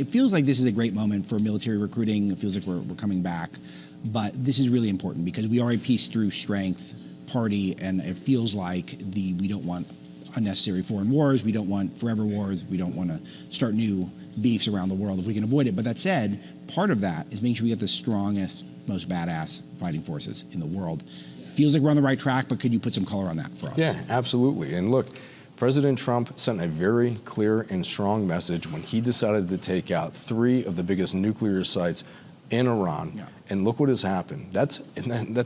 It feels like this is a great moment for military recruiting. It feels like we're coming back. But this is really important because we are a peace through strength party, and it feels like we don't want unnecessary foreign wars. We don't want forever wars. We don't want to start new beefs around the world if we can avoid it. But that said, part of that is making sure we get the strongest, most badass fighting forces in the world. Feels like we're on the right track, but could you put some color on that for us? Yeah, absolutely. And look, President Trump sent a very clear and strong message when he decided to take out 3 of the biggest nuclear sites in Iran. Yeah. And look what has happened. That's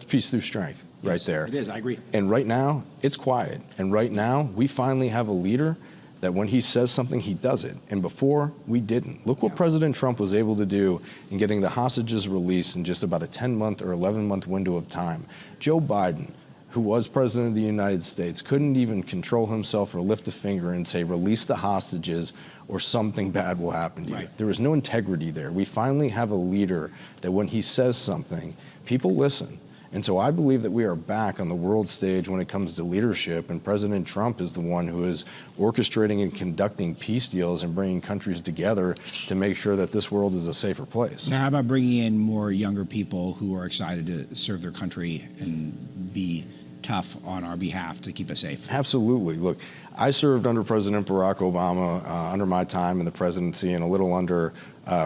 peace through strength right there. It is, I agree. And right now, it's quiet. And right now, we finally have a leader that when he says something, he does it. And before, we didn't. Look what President Trump was able to do in getting the hostages released in just about a 10-month or 11-month window of time. Joe Biden, who was president of the United States, couldn't even control himself or lift a finger and say, release the hostages or something bad will happen to you. Right. There was no integrity there. We finally have a leader that when he says something, people listen. And so I believe that we are back on the world stage when it comes to leadership, and President Trump is the one who is orchestrating and conducting peace deals and bringing countries together to make sure that this world is a safer place. Now, how about bringing in more younger people who are excited to serve their country and be tough on our behalf to keep us safe? Absolutely. Look, I served under President Barack Obama under my time in the presidency and a little under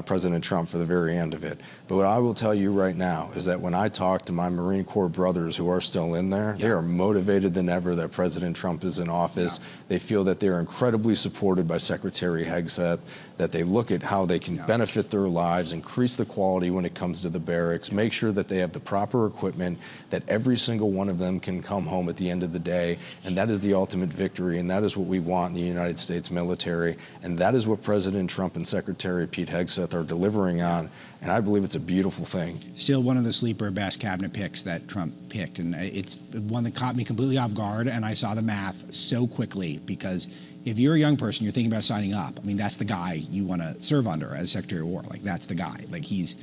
President Trump for the very end of it. But what I will tell you right now is that when I talk to my Marine Corps brothers who are still in there, they are motivated than ever that President Trump is in office. They feel that they're incredibly supported by Secretary Hegseth, that they look at how they can benefit their lives, increase the quality when it comes to the barracks, make sure that they have the proper equipment, that every single one of them can come home at the end of the day. And that is the ultimate victory, and that is what we want in the United States military. And that is what President Trump and Secretary Pete Hegseth are delivering on. And I believe it's a beautiful thing. Still one of the sleeper best cabinet picks that Trump picked. And it's one that caught me completely off guard. And I saw the math so quickly, because if you're a young person, you're thinking about signing up. I mean, that's the guy you want to serve under as Secretary of War. Like, that's the guy. Like, it's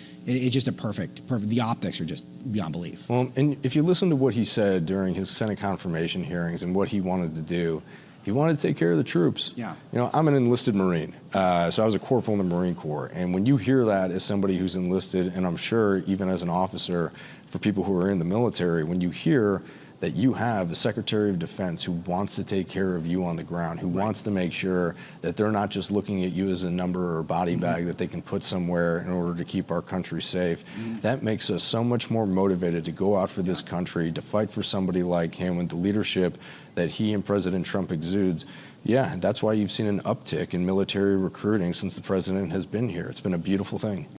just a perfect, the optics are just beyond belief. Well, and if you listen to what he said during his Senate confirmation hearings and what he wanted to do, he wanted to take care of the troops. Yeah. You know, I'm an enlisted Marine, so I was a corporal in the Marine Corps. And when you hear that as somebody who's enlisted, and I'm sure even as an officer for people who are in the military, when you hear that you have a Secretary of Defense who wants to take care of you on the ground, who wants to make sure that they're not just looking at you as a number or a body bag that they can put somewhere in order to keep our country safe, that makes us so much more motivated to go out for this country, to fight for somebody like him and the leadership that he and President Trump exudes. Yeah, that's why you've seen an uptick in military recruiting since the president has been here. It's been a beautiful thing.